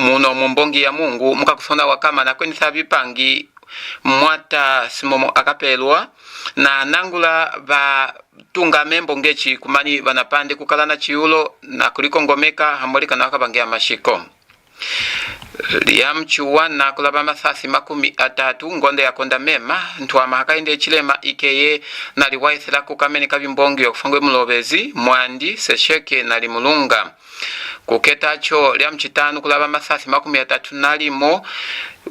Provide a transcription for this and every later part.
muno mumbongi ya Mungu mukakusonda wakama na kwenisa bipangi mwata simomo akapelwa na nangula ba tunga membo ngechi kumani banapande kukalana chiulo na kulikongomeka hambolika na wakabangia mashiko liamchuwana kulaba masasi 30 ngonde ya konda mema NTWAMA HAKAINDE HICHILEMA ikeye na liwaisila KUKAMENEKA bimbongi yokufangwe mulobezi mwandi sesheke na limulunga kuketacho liamchitanu kulaba masasi 30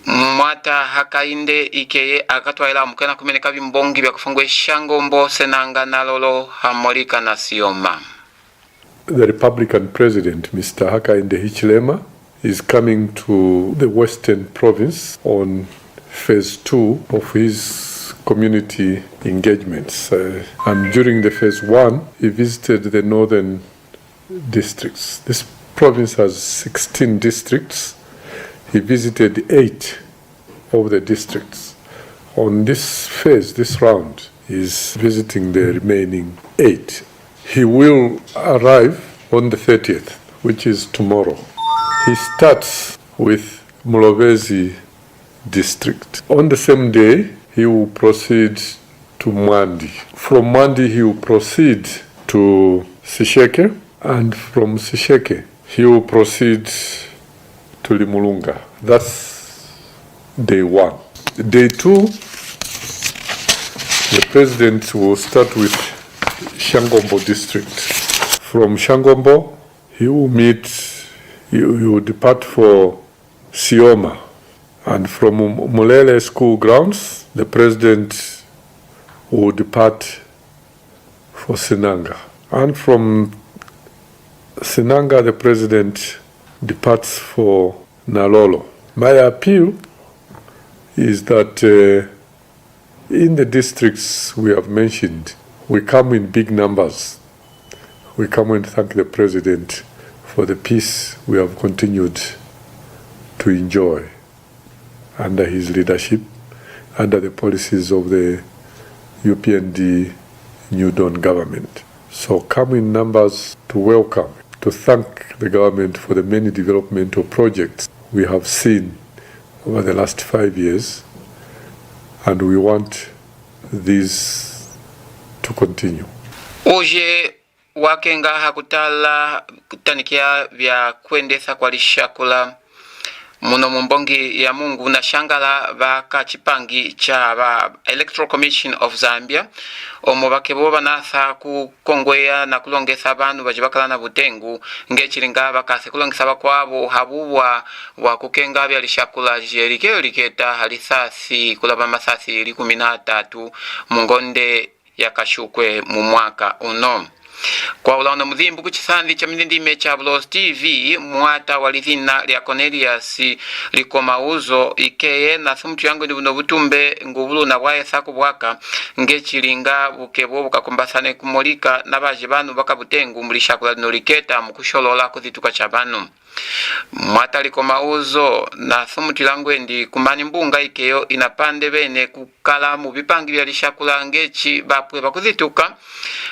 mwata HAKAINDE ikeye akatwaila mukena KUMENEKA bimbongi byakufangwe shangombo senanga nalolo hamolika na sioma. The Republican President Mr. HAKAINDE HICHILEMA is coming to the Western Province on phase 2 of his community engagements. And during the phase 1, he visited the northern districts. This province has 16 districts. He visited 8 of the districts. On this phase, this round, he is visiting the remaining 8. He will arrive on the 30th, which is tomorrow. He starts with Mulobezi district. On the same day, he will proceed to Mwandi. From Mwandi, he will proceed to Sesheke, and from Sesheke, he will proceed to Limulunga. That's day 1. Day 2, the president will start with Shangombo district. From Shangombo, he will depart for Sioma, and from Mulele school grounds, the president will depart for Sinanga, and from Sinanga, the president departs for Nalolo. My appeal is that in the districts we have mentioned, we come in big numbers. We come and thank the president for the peace we have continued to enjoy under his leadership, under the policies of the UPND New Dawn government. So come in numbers to welcome, to thank the government for the many developmental projects we have seen over the last 5 years, and we want this to continue. Wakenga hakutala kutanikia vya kuendesa kwa lishakula muno mumbongi ya Mungu na shangala VAKA chipangi cha Electoral Commission of Zambia omo bakebo banasa kukongwea na kulongesa bantu bajibakala na VUTENGU ngechilinga bakase kulongesa bakwabo habubwa wa kukenga bya lishakula jerike liketa halisasi kulaba masasi 13 mungonde yakashukwe mu mwaka uno. Kwa ulauno Mithzimbu kuchisandi cha mindindime cha Bulozi TV mwata walizina lya Cornelius likomauzo ikeye na sumutu yangu ndi buno butumbe ngubulu na waesa kubwaka ngechilinga bukebo bukakumbasane kumulika na baje banu baka VUTENGU mulishakula linoliketa mukusholola kuzituka cha banu. Mwata likomauzo na sumutu yangu ndi kumani mbunga ikeyo inapande bene kukala mu bipangi bya lishakula ngechi bapwe bakuzituka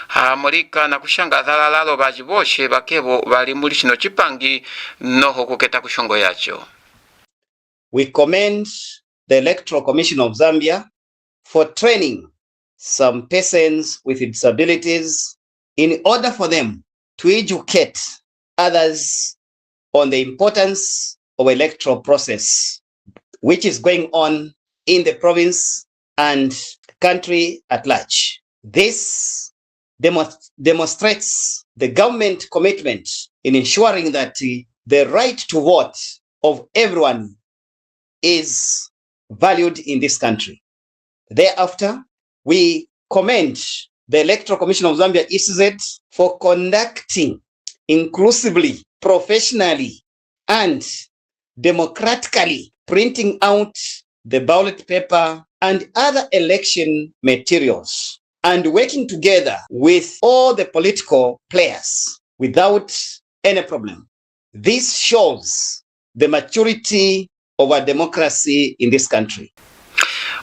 hamulika na kushangaza lalo baji boshe bakebo bali muri kino chipangi noho kuketa kushongo yacho. We commend the Electoral Commission of Zambia for training some persons with disabilities in order for them to educate others on the importance of electoral process which is going on in the province and country at large. This demonstrates the government commitment in ensuring that the right to vote of everyone is valued in this country. Thereafter, we commend the Electoral Commission of Zambia (ECZ) for conducting inclusively, professionally, and democratically printing out the ballot paper and other election materials, and working together with all the political players without any problem. This shows the maturity of our democracy in this country.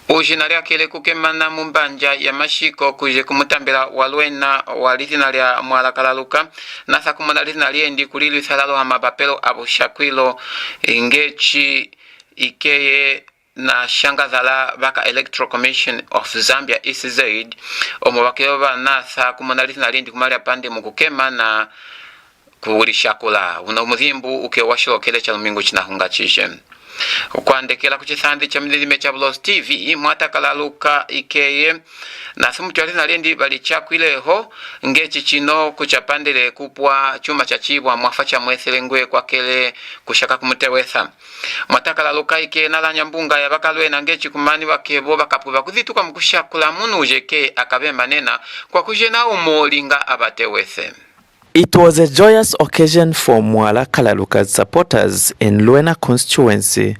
ujinali akele kukemana mumbanja ya mashiko kuje kumutambila walwena wa lizina lya MWALA KALALUKA nasa kumona lizina liendi kulili salalo ha mapapelo abushakwilo ngechi ikeye na shangazala VAKA Electoral Commission of Zambia ECZ omubakeba nasa kumona lizina liendi kumali apande mukukema na kuulishakula uno Mithzimbu ukewashokele cha lumingo chinahunga chishe kwandekela kuchisandi cha mlilime cha Bulozi TV mwata KALALUKA ikeye na simu chwalina lendi bali chakwileho ngechi chino kuchapandele kupwa chuma cha chibwa mwafa cha mweselengwe kwa kele kushaka kumutewesa mwata KALALUKA ikeye nala nyambunga ya bakalwe na ngechi kumani wakebo bakapuba kuzituka mkushakula munu ujeke akabemba nena kwa kujena umolinga abatewese. It was a joyous occasion for MWALA KALALUKA's supporters in Luena constituency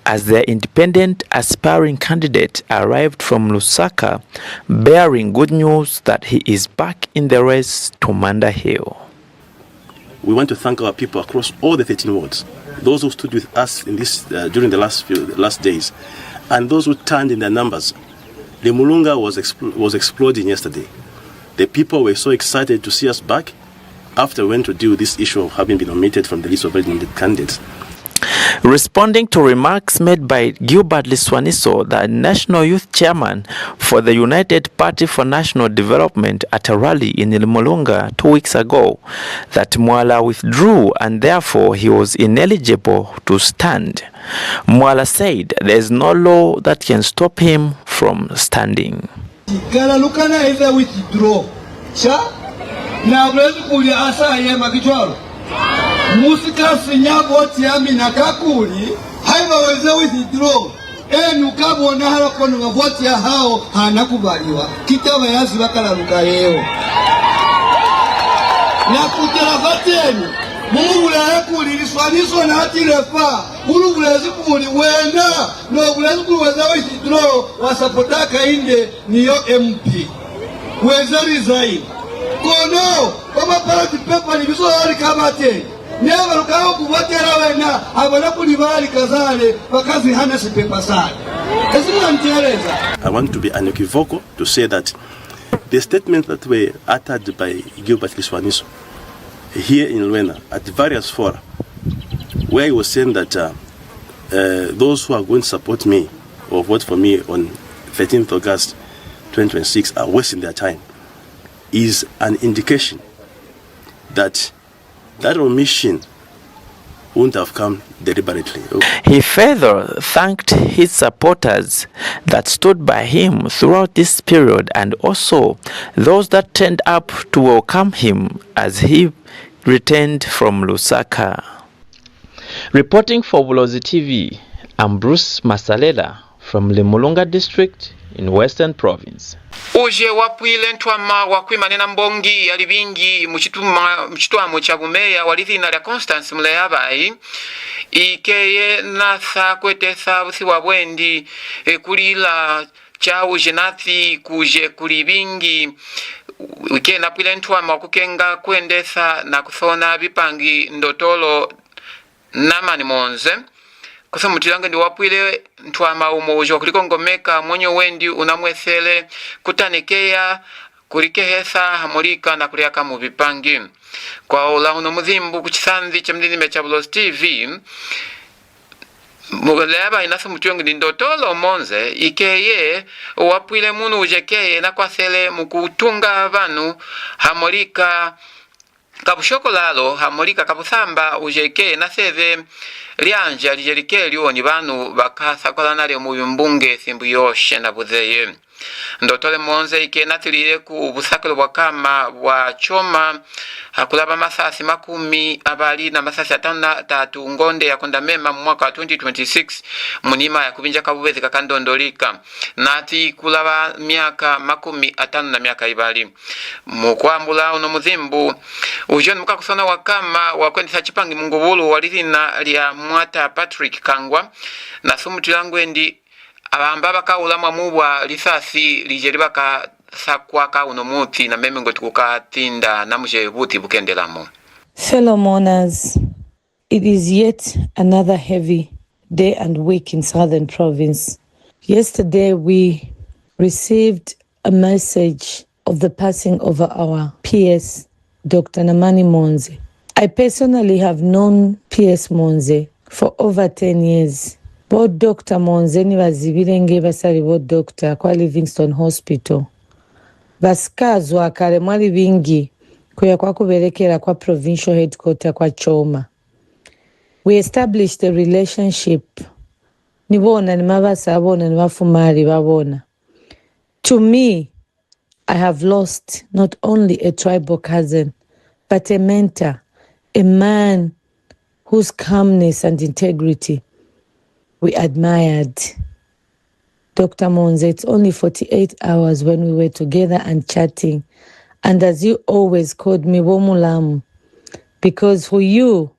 as their independent aspiring candidate arrived from Lusaka bearing good news that he is back in the race to Manda Hill. We want to thank our people across all the 13 wards, those who stood with us in this during the last days, and those who turned in their numbers. The Mulunga was exploding yesterday. The people were so excited to see us back after we went to deal with this issue of having been omitted from the list of recommended candidates. Responding to remarks made by Gilbert Liswaniso, the National Youth Chairman for the United Party for National Development at a rally in Mulunga 2 weeks ago, that MWALA withdrew and therefore he was ineligible to stand. MWALA said there is no law that can stop him from standing. KALALUKA na either withdraw. Na bulezi kuli asa yema kichwalo musika sinyago tiami na kakuli haiba weze withdraw nukabona harako nungavoti ya hao hanakubaliwa kitaba yazi BAKALALUKA leo na kuteravateni mubulezi kuli Liswaniso na hatilefa bulezi kuli wena no bulezi kuli weze withdraw wasapota KAKAINDE niyo MP weze resign kono kama party paper ni biso ari kamate never lukao kuwatera wena abona kulibali kazale bakazi hana sipepa sana ezimanteleza. I want to be unequivocal to say that the statements that were uttered by Gilbert Liswaniso here in Luena at various fora, where he was saying that those who are going to support me or vote for me on 13th August 2026 are wasting their time, is an indication that that omission wouldn't have come deliberately. He further thanked his supporters that stood by him throughout this period and also those that turned up to welcome him as he returned from Lusaka. Reporting for Bulozi TV, I'm Bruce Masalela from Limulunga District in Western Province. Uje wapwile NTWAMA wakwimanena mbongi yali bingi mchitwamo cha bumeya walithina lya Constance Muleyabai ikeye nasa kwetesa busi wabwendi kulila cha uje nathi kuje kuli bingi ike napwile NTWAMA wakukenga kuendesa na kusona bipangi ndotolo namani Monze kusa mutilange ndi wapwile NTWAMA umojo kulikongomeka mwenye wendi unamwesele kutanekeya kulikehesa hamulika na kuliaka mubipangi kwa ula uno Mithzimbu kuchisanzi cha mlilime cha Bulozi TV Muleyabai nasa mutilange ndi ndotolo Monze ikeye wapwile munu ujekeye na kwasele mukutunga vanu hamulika kabushokolalo hamulika kabusamba ujeke na seve lyanja lijelike lioni banu bakasakola nalyo mu mbunge simbu yoshe na buzeye ndotole Monze ike natilile ku busakelo bwa kama bwa choma hakulaba masasi 10 na masasi 53 ngonde ya kondamema mwaka wa 2026 munima ya kubinja kabubezi kakandondolika nati kulaba miaka 50 na miaka 2 mukwambula uno Mithzimbu ujoni mukakusona wakama wakwendesa chipangi mungubulu walithina lya Mwata Patrick Kangwa na sumutilangu endi abamba bakawulamwa mubwa lisasi lijeri bakasakwaka uno muti na meme ngo tukukatinda namuje buti bukendelamo. Fellow mourners, it is yet another heavy day and week in Southern Province Yesterday, we received a message of the passing of our PS, Dr. Namani Monze. I personally have known PS Monze for over 10 years. Both Dr. Monze ni bazibirenge basali bo Dr. kwa Livingstone Hospital. Basikazwa kale mwali bingi kuya kwa kuberekera kwa provincial headquarter kwa Choma. We established a relationship. Nibona ni mabasa abona ni bafumari babona. To me, I have lost not only a tribal cousin, but a mentor, a man whose calmness and integrity we admired. Dr. Monze, it's only 48 hours when we were together and chatting. And as you always called me, Womulamu, because for you,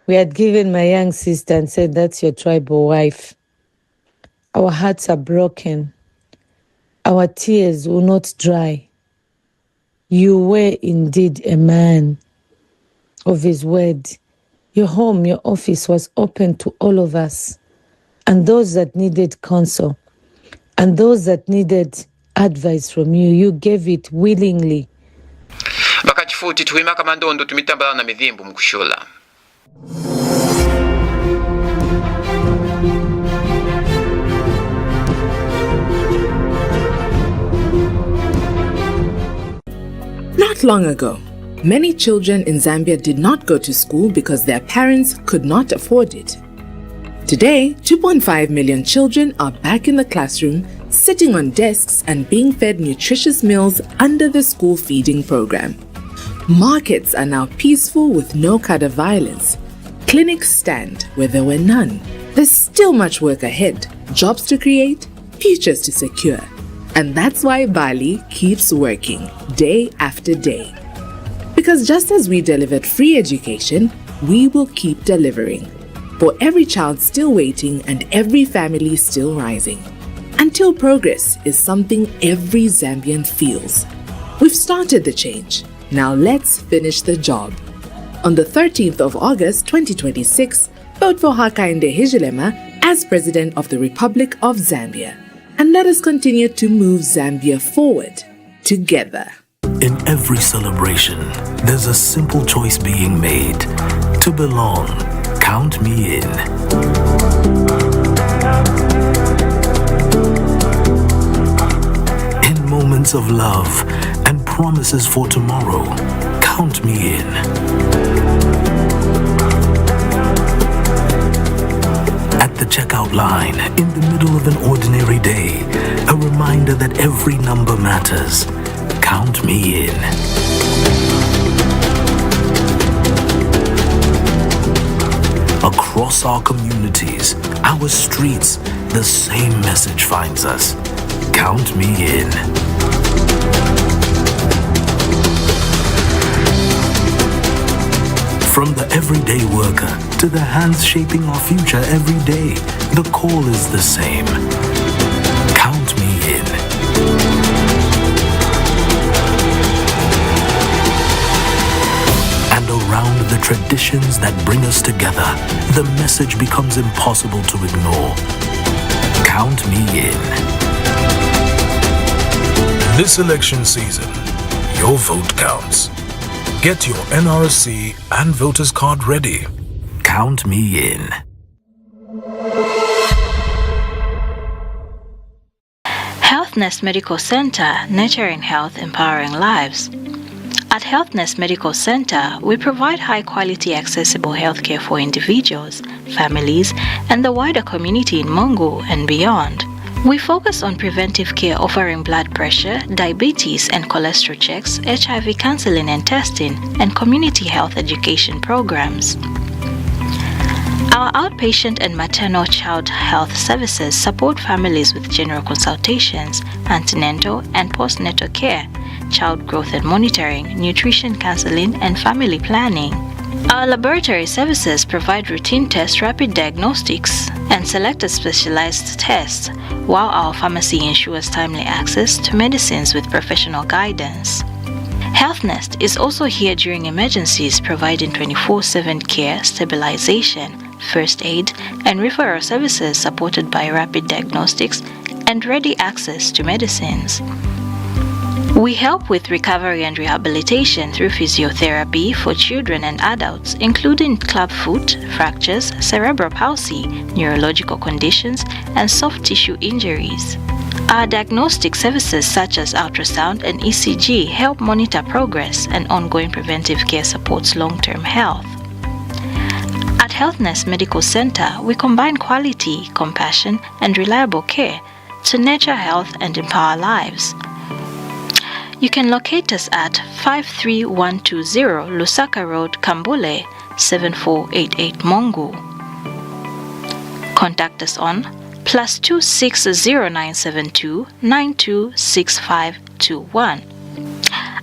we had given my young sister and said, that's your tribal wife. Our hearts are broken. Our tears will not dry. You were indeed a man of his word. Your home, your office was open to all of us. And those that needed counsel, and those that needed advice from you, you gave it willingly. Bakachifuti tuwima kamandondo tumitambala na Mithzimbu mkushula. Not long ago, many children in Zambia did not go to school because their parents could not afford it. Today, 2.5 million children are back in the classroom, sitting on desks and being fed nutritious meals under the school feeding program. Markets are now peaceful with no cadre violence. Clinics stand where there were none. There's still much work ahead, jobs to create, futures to secure. And that's why Bali keeps working day after day. Because just as we delivered free education, we will keep delivering. For every child still waiting and every family still rising. Until progress is something every Zambian feels. We've started the change. Now let's finish the job. On the 13th of August 2026, vote for HAKAINDE HICHILEMA as President of the Republic of Zambia. And let us continue to move Zambia forward together. In every celebration, there's a simple choice being made. To belong, count me in. In moments of love and promises for tomorrow, count me in. At the checkout line, in the middle of an ordinary day, a reminder that every number matters. Count me in. Across our communities, our streets, the same message finds us. Count me in. From the everyday worker to the hands shaping our future every day, the call is the same. Count me in. And around the traditions that bring us together, the message becomes impossible to ignore. Count me in. This election season, your vote counts. Get your NRSC and voters card ready. Count me in. HealthNest Medical Center, nurturing health, empowering lives. At HealthNest Medical Center, we provide high-quality, accessible healthcare for individuals, families, and the wider community in Mungu and beyond. We focus on preventive care, offering blood pressure, diabetes and cholesterol checks, HIV counseling and testing, and community health education programs. Our outpatient and maternal child health services support families with general consultations, antenatal and postnatal care, child growth and monitoring, nutrition counseling, and family planning. Our laboratory services provide routine tests, rapid diagnostics, and selected specialized tests, while our pharmacy ensures timely access to medicines with professional guidance. HealthNest is also here during emergencies, providing 24/7 care, stabilization, first aid, and referral services supported by rapid diagnostics and ready access to medicines. We help with recovery and rehabilitation through physiotherapy for children and adults, including clubfoot, fractures, cerebral palsy, neurological conditions, and soft tissue injuries. Our diagnostic services such as ultrasound and ECG help monitor progress, and ongoing preventive care supports long-term health. At Healthness Medical Center, we combine quality, compassion, and reliable care to nurture health and empower lives. You can locate us at 53120 Lusaka Road, Kambule, 7488 Mongu. Contact us on +260 926521.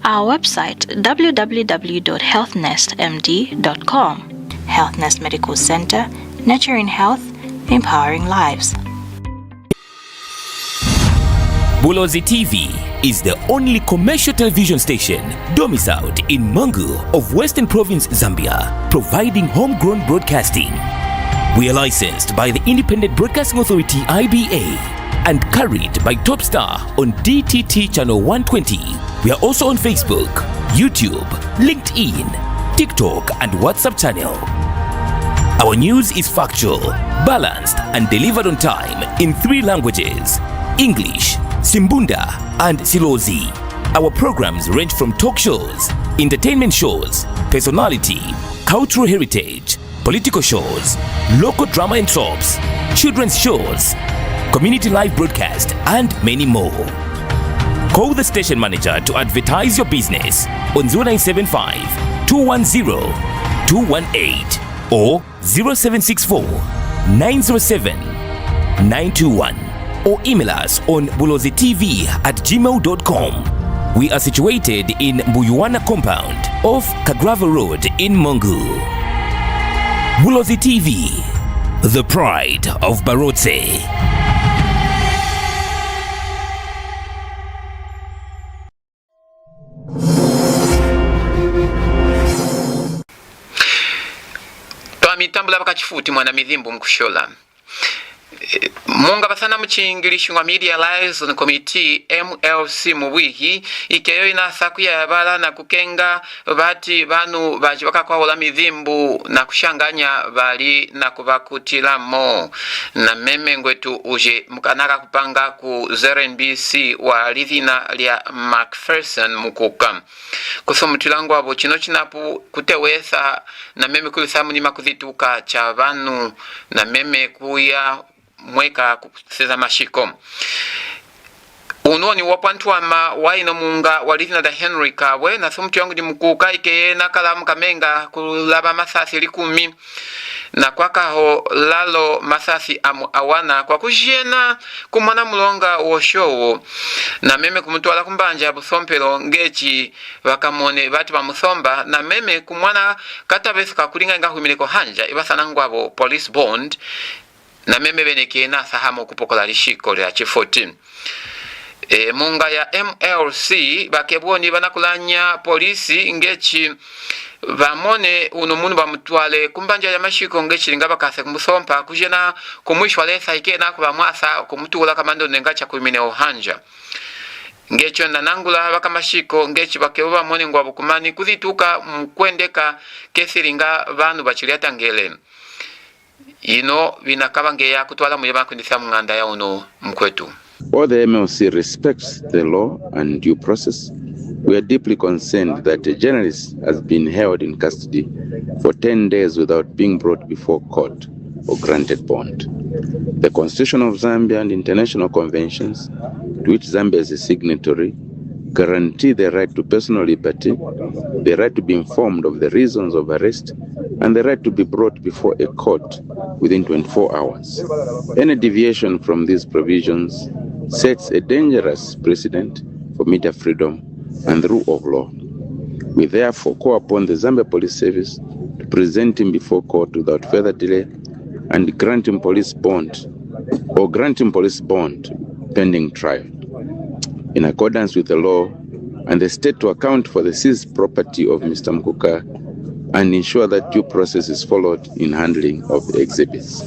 Our website www.healthnestmd.com. Healthness Medical Center, nurturing health, empowering lives. Bulozi TV is the only commercial television station domiciled in Mongu of Western Province, Zambia, providing homegrown broadcasting. We are licensed by the Independent Broadcasting Authority IBA and carried by TopStar on DTT channel 120. We are also on Facebook, YouTube, LinkedIn, TikTok, and WhatsApp channel. Our news is factual, balanced, and delivered on time in 3 languages: English, Simbunda, and Silozi. Our programs range from talk shows, entertainment shows, personality, cultural heritage, political shows, local drama and tropes, children's shows, community live broadcast, and many more. Call the station manager to advertise your business on 0975 210 218 or 0764 907 921, or email us on bulozitv@gmail.com. We are situated in Mbuyuwana compound off Kagrava Road in Mongu. Bulozi TV, the pride of Barotse. Twamitambula bakachifuti mwana Mithzimbu mkushola. Munga basana mchingilishi wa Media Liaison Committee MLC mubwiki ikeyo inasa kuyabala na kukenga bati banu baji bakakwaola Mithzimbu na kushanganya bali na kubakutilamo na meme ngwetu uje mukanaka kupanga ku ZNBC wa lidhina lya Macpherson mukuka kusomutilangu abo chino chinapu kutewesa na meme kulisamu ni makuzituka cha banu na meme kuya mweka kuseza mashiko. Unoni wa NTWAMA waino munga walithina da Henry Kawe na sumtu yangu di mkuka ike na kalamu kamenga kulaba masasi 10 na kwa kaho lalo masasi awana kwa kujena kumwana mulonga woshowo na meme kumutwala kumbanja busompelo ngechi wakamone bati bamusomba na meme kumwana katabesika kulinga nga huimileko hanja ibasana ngwabo police bond na meme beneke na sahamo kupokola lishiko lya chifoti. Munga ya MLC bakeboni banakulanya polisi ngechi bamone unomunu bamutwale kumbanja ya mashiko ngechi ngaba kase kumusompa kujena kumwishwa lesa ikena kubamwasa kumutula kamando nengacha kuimene ohanja. Ngecho nanangula baka mashiko ngechi bakebo bamone ngwabo kumani kuzituka mkwendeka kesiringa banu bachiliata ngele. Ino vinakabangeya kutwala muyeba kundisa mnganda ya uno mkwetu. While the MLC respects the law and due process, we are deeply concerned that a journalist has been held in custody for 10 days without being brought before court or granted bond. The Constitution of Zambia and international conventions to which Zambia is a signatory guarantee the right to personal liberty, the right to be informed of the reasons of arrest, and the right to be brought before a court within 24 hours. Any deviation from these provisions sets a dangerous precedent for media freedom and the rule of law. We therefore call upon the Zambia Police Service to present him before court without further delay and grant him police bond pending trial. In accordance with the law and the state to account for the seized property of Mr. Mkuka, and ensure that due process is followed in handling of the exhibits.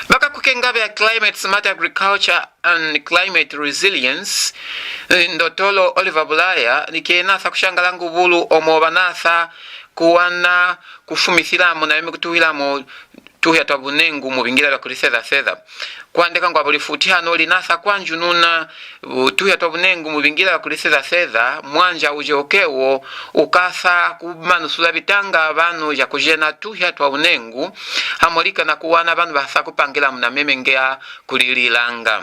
Baka kukenga vya climate smart agriculture and climate resilience ndotolo Oliver Bulaya nikenasa kushangala ngubulu omo banasa kuwana kufumisiramu na kutuhiramu tuya twabunengu mu bingira bya kuliseza kwandeka ngo abulifuti hano linasa kwanjununa tuya twabunengu mu bingira bya kuliseza mwanja uje okewo ukasa kumanusula bitanga abantu ya kujena tuya twabunengu hamolika na kuwana abantu basa kupangira muna memengea kulililanga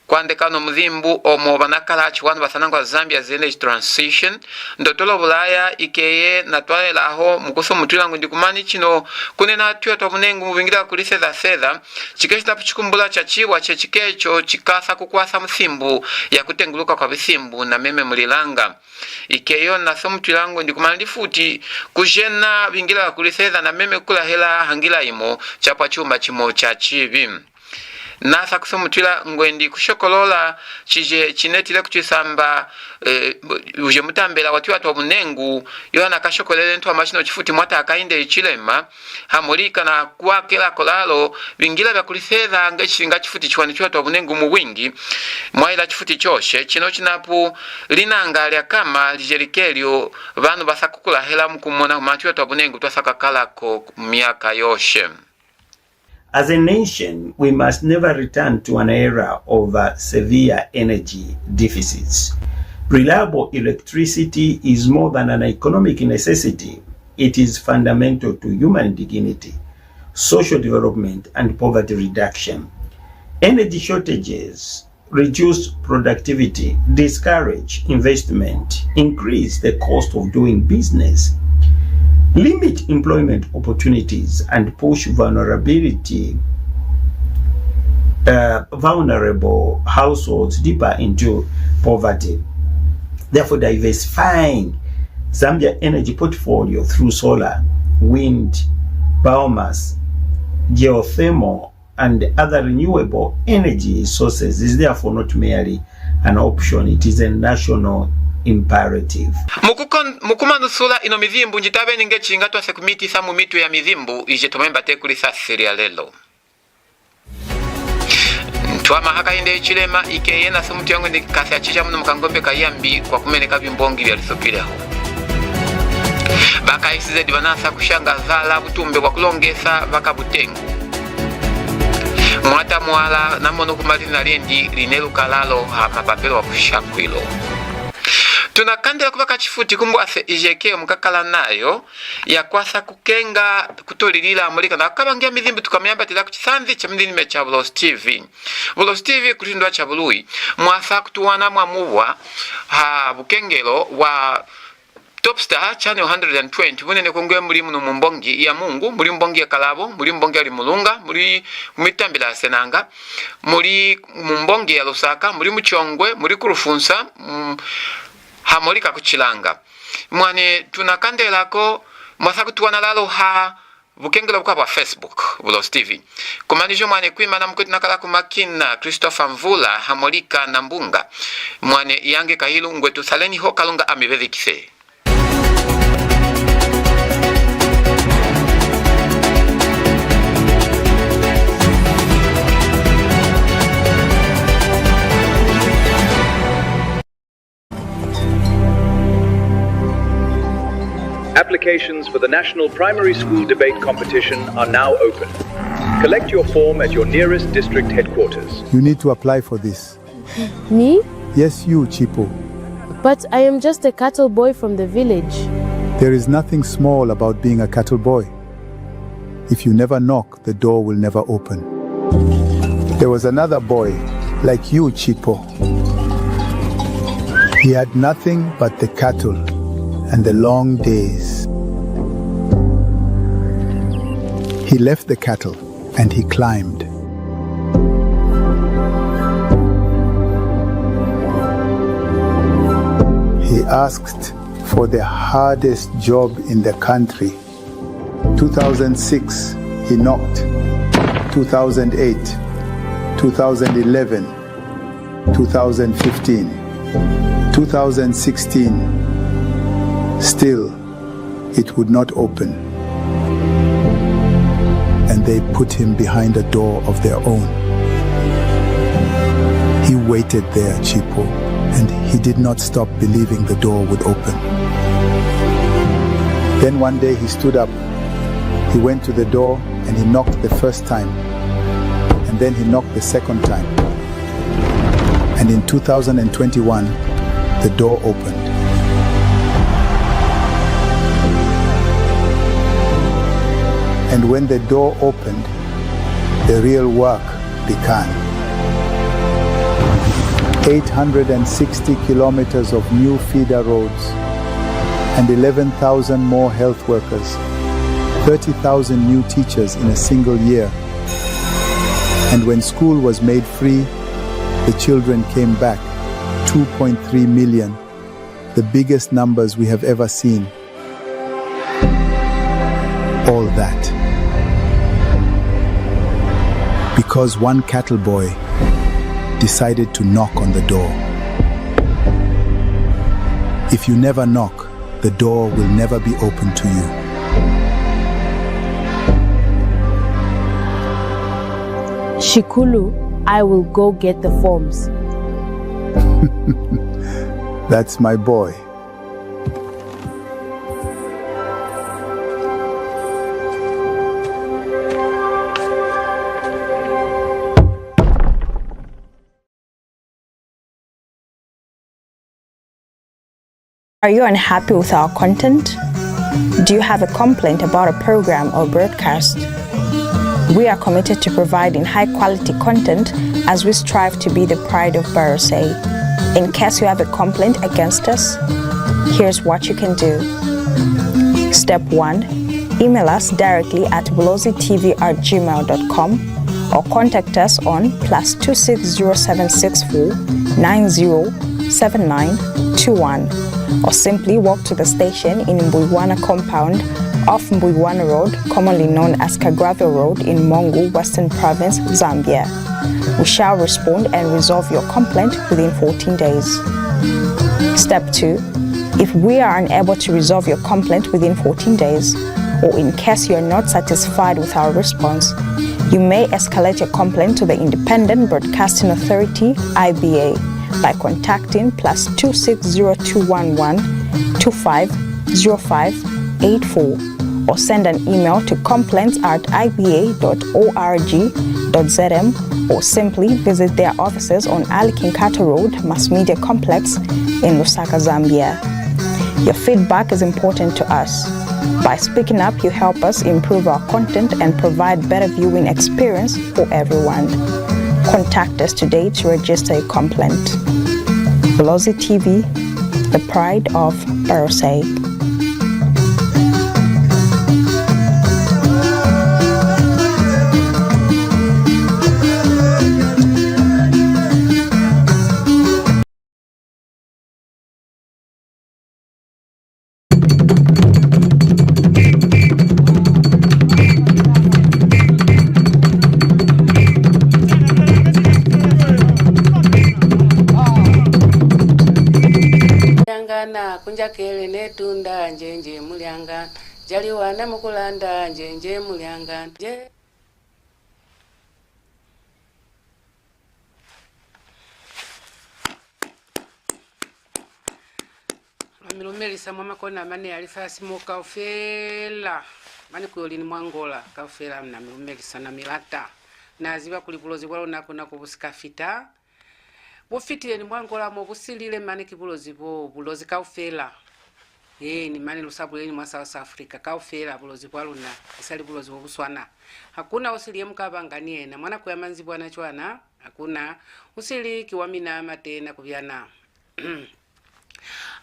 kwandeka no Mithzimbu omo banakala chiwanu basanangwa Zambia energy transition ndotolo Bulaya ikeye natwala aho mukoso mutilango ndikumani chino kunena tuya twabunengu mubingira kuliseza chikeshita puchikumbula cha chiwa chechikecho chikasa kukwasa Mithzimbu ya kutenguluka kwa Mithzimbu na meme mulilanga ikeyo na somutilango ndikumani futi kujena bingira kuliseza na meme kula hela hangila imo chapa chumba chimo cha chivi nasa kusomutila ngwendi kushokolola chije chinetile kuchisamba uje mutambela watu wabunengu yohana kashokolele ntu amashino chifuti mwata HAKAINDE HICHILEMA hamulika na kuwakela kolalo bingila bya kuliseza ngeshinga chifuti chiwani watu wabunengu mu wingi mwaila chifuti choshe chino chinapu linanga lya kama lijerikelyo banu basakukula hela mkumona matu watu wabunengu twasakakalako miaka yoshe. As a nation, we must never return to an era of severe energy deficits. Reliable electricity is more than an economic necessity. It is fundamental to human dignity, social development, and poverty reduction. Energy shortages reduce productivity, discourage investment, increase the cost of doing business, limit employment opportunities, and push vulnerable households deeper into poverty. Therefore, diversifying Zambia energy portfolio through solar, wind, biomass, geothermal, and other renewable energy sources is therefore not merely an option, it is a national imperative. Mukumanusula ino Mithzimbu njitabe ninge chinga twase kumiti samu mitu ya Mithzimbu ije tomemba tekulisa siria lelo. NTWAMA HAKAINDE HICHILEMA ikeye na sumuti yangu ndi kasi ya CIJA MUNO KANGOMBE KAYAMBI kwa kumeneka vimbongi vya lisopileho. Baka ISZ banasa kushanga zala butumbe kwa KULONGETHA VAKA VUTENGU. Mwata MWALA na mono kumalina liendi NELUKILA ha MAPAPELO wa KUSHAKWILA. Tunakandela kubaka chifuti kumbwase ijekeo mkakala nayo ya kwasa kukenga kutolilila amulika na kabangia Mithzimbu tukamiyamba tila kuchisanzi cha mdini cha Bulozi TV. Bulozi TV kutindwa cha Bului mwasa kutuwana mwamuwa bukengelo wa TopStar channel 120 bunene kongwe muri MUNO mu mbongi ya Mungu muri mbongi ya Kalabo muri mbongi ya Limulunga muri mitambila Senanga muri mbongi ya Lusaka muri Muchongwe muri Kurufunsa hamolika kuchilanga mwane tunakandelako mwasakutuwana lalo bukengelo kwa Facebook Bulozi TV kumanijo mwane kuima na mkuti nakala kumakina Christopher Mvula hamolika na mbunga mwane yange kahilu ngwetu saleni ho kalunga amibedhikise. Applications for the National Primary School Debate Competition are now open. Collect your form at your nearest district headquarters. You need to apply for this. Me? Yes, you, Chipo. But I am just a cattle boy from the village. There is nothing small about being a cattle boy. If you never knock, the door will never open. There was another boy, like you, Chipo. He had nothing but the cattle and the long days. He left the cattle and he climbed. He asked for the hardest job in the country. 2006, he knocked. 2008, 2011, 2015, 2016. Still, It would not open. And they put him behind a door of their own. He waited there, Chipo, and he did not stop believing the door would open. Then one day he stood up. He went to the door and he knocked the first time. And then he knocked the second time. And in 2021, the door opened. And when the door opened, the real work began. 860 kilometers of new feeder roads and 11,000 more health workers, 30,000 new teachers in a single year. And when school was made free, the children came back, 2.3 million, the biggest numbers we have ever seen. All that because one cattle boy decided to knock on the door. If you never knock, the door will never be open to you. Shikulu, I will go get the forms. That's my boy. Are you unhappy with our content? Do you have a complaint about a program or broadcast? We are committed to providing high-quality content as we strive to be the pride of Barosay. In case you have a complaint against us, here's what you can do. Step 1. Email us directly at bulozitv@gmail.com or contact us on +2607649 907921. Or simply walk to the station in Mbuywana compound off Mbuywana Road, commonly known as Kagravyo Road in Mongu, Western Province, Zambia. We shall respond and resolve your complaint within 14 days. Step 2. If we are unable to resolve your complaint within 14 days, or in case you are not satisfied with our response, you may escalate your complaint to the Independent Broadcasting Authority, IBA, by contacting +26021125058 or send an email to complaints@iba.org.zm or simply visit their offices on Ali Kinkato Road, Mass Media Complex in Lusaka, Zambia. Your feedback is important to us. By speaking up, you help us improve our content and provide better viewing experience for everyone. Contact us today to register a complaint. Bulozi TV, the pride of Barosay. Kunjakele netunda njenje mulyanga jaliwana mukulanda njenje mulyanga je Milumelisa mama kona mane alifasi moka ufela mani kuyolini mwangola kaufela na milumelisa na milata naziba kulibulozi walo nako busika fita bufitile ni mwangola mo busilile mani kibulozi bo bulozi kaufela ni mani lusabuleni mwa South Africa kaufela bulozi walo na isali bulozi bobuswana hakuna usilie mkabanganie na mwana kuyamanzi bwana chwana hakuna usili kiwamina amatena kubyana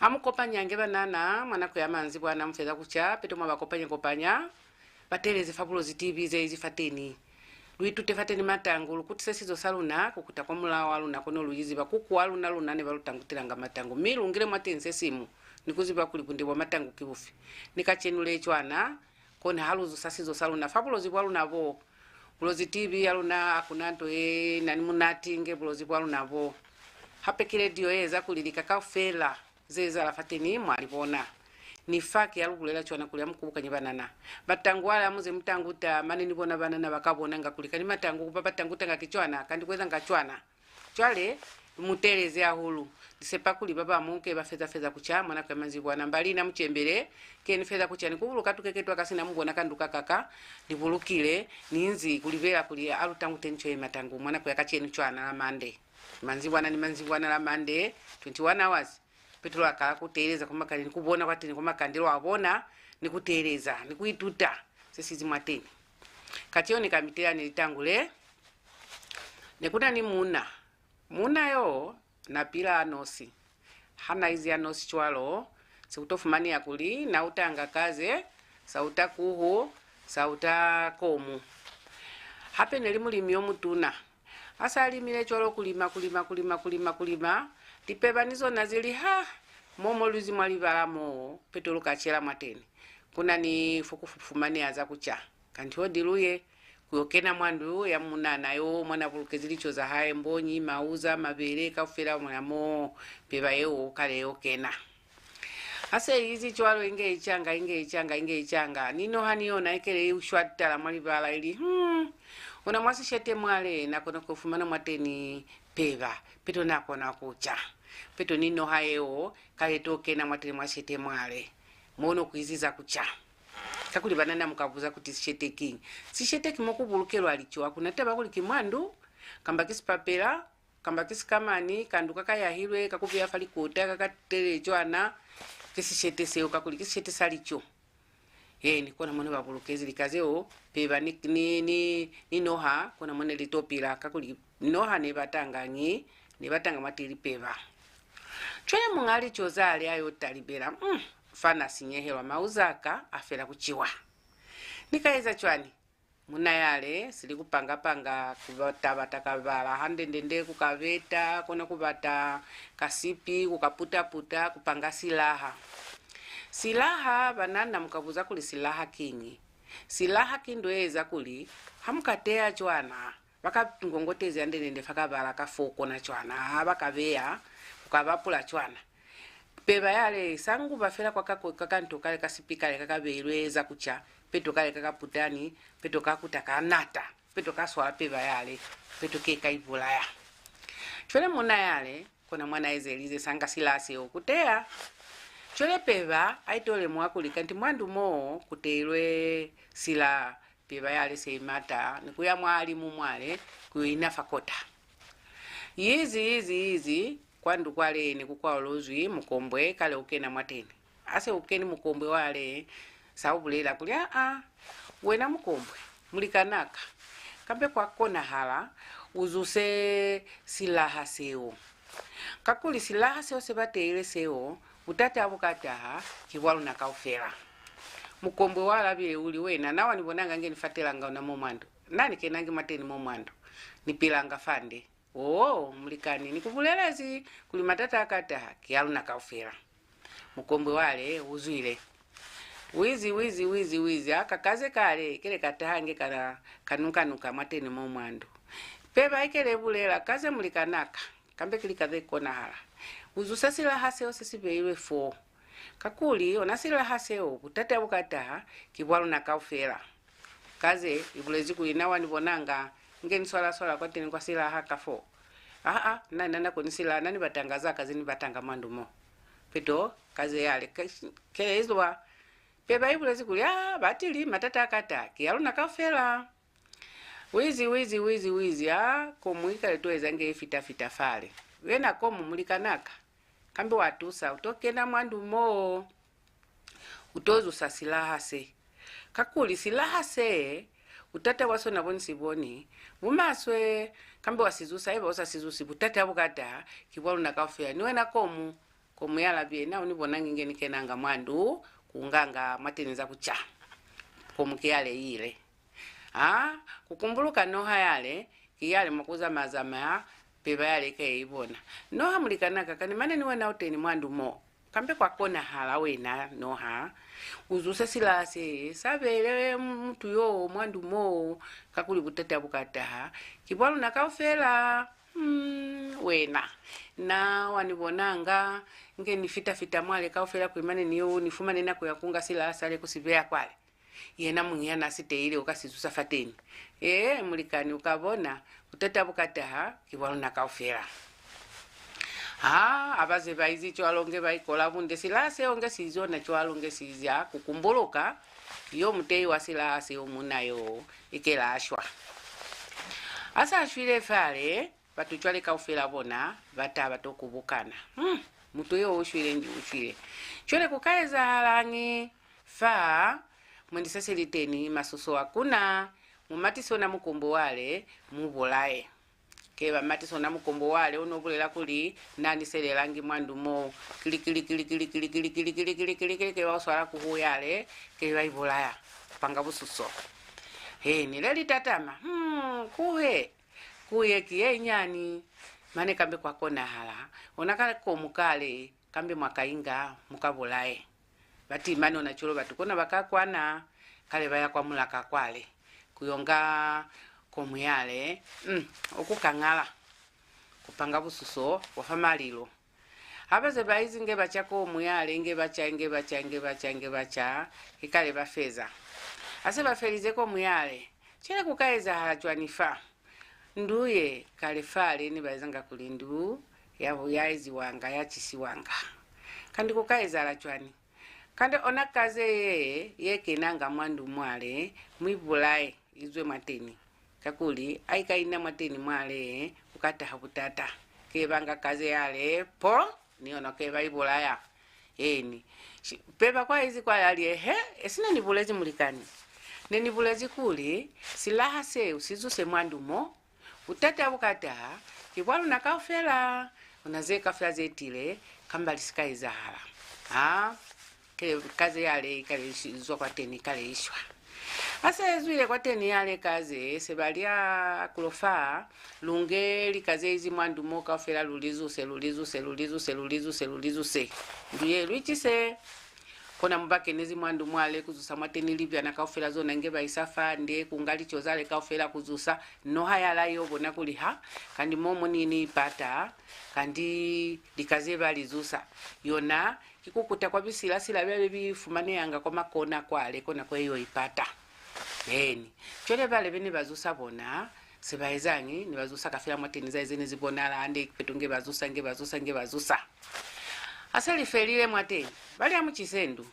amukopanya nge banana mwana kuyamanzi bwana mfeza kucha peto mwa bakopanya bateleze Bulozi TV zifateni luitute fateni matangu kuti sesizo saluna kukuta kwa mulawa aluna kono luyiziba kuku aluna lunane balutangutiranga matangu milungire mwatense simu nikuziba kulipundibwa matangu kibufi nikachenule chwana kone haluzo sasizo saluna Bulozi bwaluna bo Bulozi TV aluna akunanto nani munatinge Bulozi bwaluna bo hapekile dio eza kulilika kaufela zeza la fateni mwalibona ni faki yalukulela chwana kulia mkubuka ni banana batangwala muze mtanguta maneni bona banana bakabona nga kulika ni matangu kupapa tanguta nga kichwana kandi kweza nga chwana chwale muteleze ahulu disepa kuli baba munke bafeza kucha mwana kwa manzibwa na mbali na mchembere keni feza kucha ni kubuluka tukeketwa kasina mubona kanduka kaka divulukile ninzi kulivela kuli alutangu tencho matangu mwana kwa kacheni chwana la mande manzibwana ni manzibwana la mande 21 hours petro akala kuteleza kumakali ni kubona kwatini kumakandiro abona ni kuteleza ni kuituta sesizi mwateni katiyo ni kamitela nilitangule nekuna ni muna yo na pila anosi hana izi anosi chwalo sikutofumani ya kuli na utanga kaze sauta kuhu sauta komu hape nelimu limio mutuna asa alimile chwalo kulima tipeba nizo nazili momo luzi mwalibalamo petolo kachela mateni kuna ni fukufumani aza kucha kanti hodiluye kuyokena mwandu ya munana yo mwana bulkezili choza hae mbonyi mauza mabere kafela mwanamo peba yo kale yokena ase hizi chwalo inge ichanga nino haniona ikele ushwatala mwalibala ili una mwasi shete mwale na kona kufumana mwateni peva peto nako na kucha peto nino hayo kale tokena mwateni mwashete mwale mono kuiziza kucha kakuli banana mukabuza kuti sishete king sishete kimokubulukelo alicho akuna taba kuli kimwandu kamba kisipapela kamba kisikamani kandu kakayahilwe kakupya fali kota kakatele chwana kisishete seo kakuli kisishete salicho ni kona mwana babulukezi likazeo peba ni noha kona mwana litopila kakuli noha ne batanga matili peba chwe mungali chozali ayo talibera fana sinyehelwa mauzaka afela kuchiwa nikaeza chwani muna yale sili kupanga kubata kabala handendende kukaveta kona kubata kasipi kukaputa kupanga silaha banana mukabuza kuli silaha kingi silaha kindoeza kuli hamkatea chwana bakatungongotezi andendende fakabala kafoko na chwana bakaveya kukabapula chwana peba yale sangu bafela kwa kakanto kale kasipika kakabelweza kucha peto kale kakaputani peto kakutaka nata peto kaswa peba yale peto keka ivulaya chwele muna yale kona mwana ezelize sanga silase okutea chwele peba aitole mwakuli kanti mwandu mo kuteilwe sila peba yale seimata nikuya mwalimu mwale kuina fakota yizi kwandu kwale ni kukwa lozwi mukombwe kale ukena mwateni ase ukeni mukombwe wale saubulela kulya wena mukombwe mulikanaka kambe kwa kona hala uzuse silaha seo kakuli silaha seo sebateile seo utata abukata kiwalu na kaufera mukombwe wala bile uli wena nawa nibonanga ngeni fatelanga na momando nani kenangi mateni momando nipilanga fande mulikani nikuvulelezi kuli matata akata kialu na kaufera mukombwe wale uzwile wizi akakaze kale kele katahange kana kanuka mateni momwando peba ikele bulela kaze mulikanaka kambe kilikaze kona hala uzusa silaha seo sesibeilwe fo kakuli ona silaha seo kutata abukata kibwalu na kaufera kaze ibulezi kulina wanibonanga ngeni swala kwa teni kwa silaha kafo nana kuni silaha nani batangaza kazini batanga mandumo peto kaze yale kelezwa peba ibulezi kulya batili matata akata kialu na kaufera wizi komuika letweza nge fita fale wena komu mulikanaka kambe watusa utokena mwandumo utozu sa silaha se kakuli silaha se utata waso naboni siboni bumaswe kambe wasizusa eba wasasizusi butata bukata kibwalu na kaufera niwena komu yala bie na unibona ngenge kenanga mwandu kunganga mateneza kucha komu kiyale ile kukumbuluka noha yale kiyale makuza mazama peba yale kaibona noha mulikanaka kani maneni wena uteni mwandu mo kambe kwa kona hala wena noha uzuse silase sabele mtu yo mwandu mo kakuli butata bukata kibwalu na kaufela wena na wanibonanga nge nifita mwale kaufela kuimane niyo nifumane nako yakunga sila asale kusivea kwale yena mungiana siteile ukasizusa fateni mulikani ukabona utatabuka kiwaluna kaufela abaze baizi chwalonge baikola bunde silase onge sizona chwalonge sizya kukumbuluka yo mutei wasilase omunayo ikelashwa asa ashwile fale batuchwale kaufela bona bataba tokubukana mutu yo ushwile ndi ushwile chwele kukaeza halangi fa mwendisasiliteni masuso akuna mumatisona mukombo wale mubolae keba matisona mukombo wale unobulela kuli nani selelangi mwandumo kili keba uswala kuhuyale keba ibolaya panga bususo nileli tatama kuye kiye nyani mane kambe kwa kona hala onakale komukale kambe mwakainga mukabolae bati mane onachulo batukona bakakwana kale baya kwa mulaka kwale kuyonga komuyale okukangala kupanga bususo wafamalilo abaze baizi nge bachako omuyale nge bacha ikale bafeza ase bafelize ko muyale chile kukaeza halachwanifa nduye kalefale ni bazanga kulindu yabo yaizi wanga yachisi wanga kandi kukaeza halachwani kandi onakaze yeke nanga mwandu mwale mwibulae izwe mateni kakuli aikaina mateni mwale ukata habutata kebanga kaze yale po niona keba ibulaya peba kwa hizi kwa yali esina nibulezi mulikani nenibulezi kuli silaha se usizuse mwandumo utata bukata kibwalu nakaufela unazeka fela zetile kambali sikaiza hala kaze yale kale izwa kwa teni kale ishwa asa ezwile kwa teni yale kaze sebalia kulofa lungeli kaze izi mwandumo kaufela lulizuse ndiye luichise kona mbake nezi mwandu mwale kuzusa mateni libya na kaufela zona ngeba isafa ndiye kungali chozale kaufela kuzusa no hayala yobona kuliha kandi momo nini pata kandi likaze balizusa yona kikukuta kwa bisila sila bebe bifumane yanga kwa makona kwale kona kwa hiyo ipata chole bale bene bazusa bona sebaezangi ni bazusa kafela mateni za izene zibonala ande petunge bazusa asali felile mwateni bali amuchisendu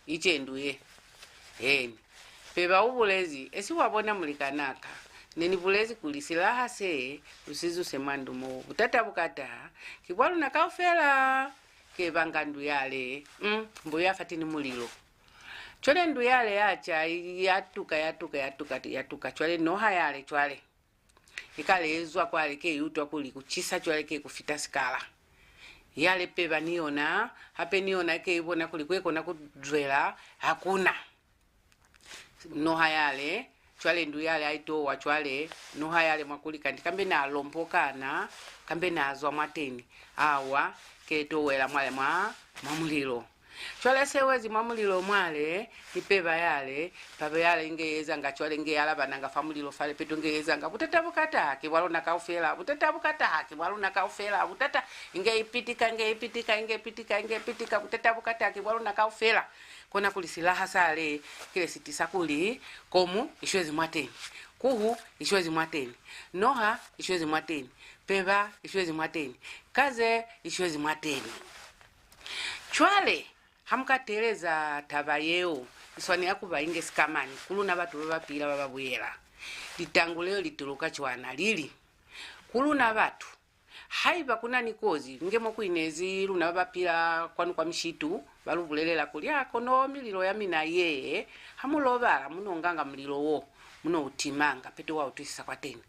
ichendu peba ubulezi esi wabona mulikanaka neni bulezi kulisila hase usizuse mwandumo utata bukata kibwalu nakaufela kebanga ndu yale mbuya fatini mulilo chole ndu yale yacha yatuka chole noha yale chwale ikale ezwa kwale ke yutwa kuli kuchisa chwale ke kufita skala yale peba niona hape niona ke ibona kulikweko na kudwela hakuna noha yale chwale ndu yale aito wa chwale noha yale makulika ndikambe na lompokana kambe na azwa mateni awa keto wela mwale mamulilo chwale sewezi mamulilo mwale ipeba yale paba yale ingeyeza nga chwale ngeyala bananga famulilo fale peto ngeyeza nga butata bukata kibwalo nakaufela butata bukata kibwalo nakaufela butata ingeipitika butata bukata kibwalo nakaufela kona kulisilaha sale kile sitisa kuli komu ishwezi mwateni kuhu ishwezi mwateni noha ishwezi mwateni peba ishwezi mwateni kaze ishwezi mwateni chwale hamukateleza tabayeo iswani yakuba inge sikamani kuluna batu babapila bababuyela litanguleo lituluka chwana lili kuluna batu haiba kuna nikozi ngemo kuinezi luna babapila kwanu kwa mishitu balubulelela kulyako no mililo ya mina ye hamulobala munonganga mulilo wo muno utimanga peto wa utisisa kwa teni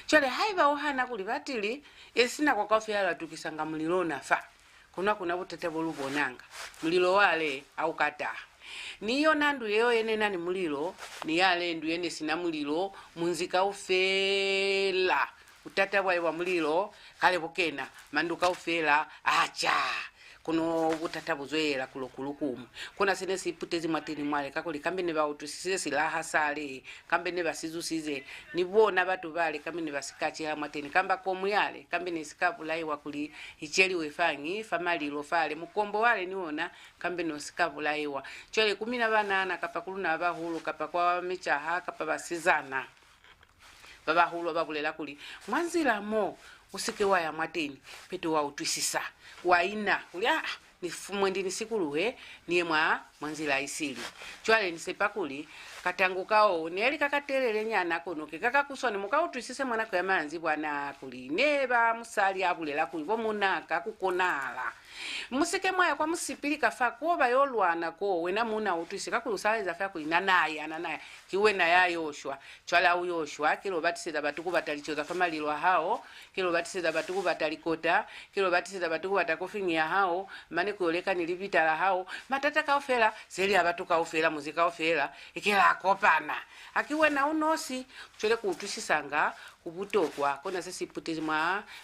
chole haiba ohana kuli batili esina kwa kafela tukisanga mulilo nafa kuna butete bolubonanga mulilo wale au kata niyo nandu yeo yene nani mulilo ni yale ndu yene sina mulilo munzika ufela utata wa mulilo kale bokena manduka ufela acha kuno butatabuzwera kulokulukumu kuna sine siputezi mwatini mwale kakuli kambe ne bautusise silaha sale kambe ne basizusize nibona batu bale kambe ne basikachi ha mwatini kamba komuyale kambe ne sikavulaiwa kuli icheli wefangi famali lofale mukombo wale niona kambe no sikavulaiwa chole 18 kapa kuluna abahulu kapa kwa michaha kapa basizana baba hulu babulela kuli mwanzila mo usike waya mwatini peto wa utwisisa waina kuli ni fumwendi sikuluhe niye mwanzila isili chwale nisepakuli katangu kao neli kakaterele nyana kono kakakusone mukautwisise mwana kwa manzi bwana kuli neba musali abulela kuli bomunaka kukonala musike mwaya kwa musipilika fa kuoba yolwana ko wena muna utwisika kulusaliza fa kulina naye ananaye kiwena yayoshwa chwala uyoshwa kilo batiseza batuku batalichoza famalilwa hao kilo batiseza batuku batalikota kilo batiseza batuku batakofinya hao mane kuoleka nilipitala hao matata kaofela seli abatuka ofela muzika ofela ikela akopana akiwena unosi chole kutwisisanga kubutokwa kona sisi putezi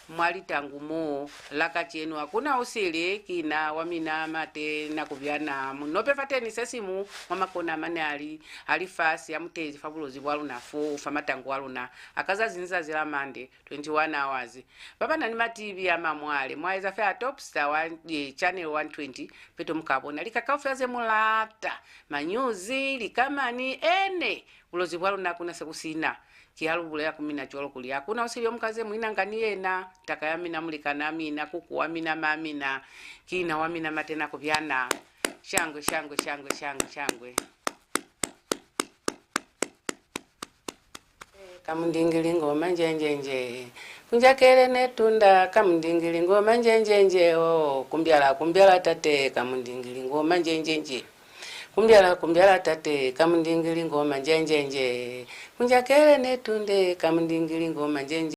mwali tangu mo laka chenu hakuna usile kina wamina mate na kubyana munope fateni sesimu mama kona mane alifasi ya mutezi fabulozi waluna fo famatangu waluna akaza zinza zila mande 21 hours baba nani mativi ya mamwale mwaiza fa TopStar channel 120 peto mkabona likakaufyaze mulata manyuzi likamani ene ulozi waluna kuna sekusina kialubula kumina cholo kuli hakuna usili omkaze mwina ngani yena takayamina mulikana mina kuku wamina mamina kina wamina matena kubyana shangwe shangwe shangwe shangwe shangwe kamundingilingo manjenjenje kunjakele netunda kamundingilingo manjenjenje kumbyala tate kamundingilingo manjenjenje kumbyala tate kamundingilingo manjenjenje kunjakele netunde kamundingilingo manjenjenje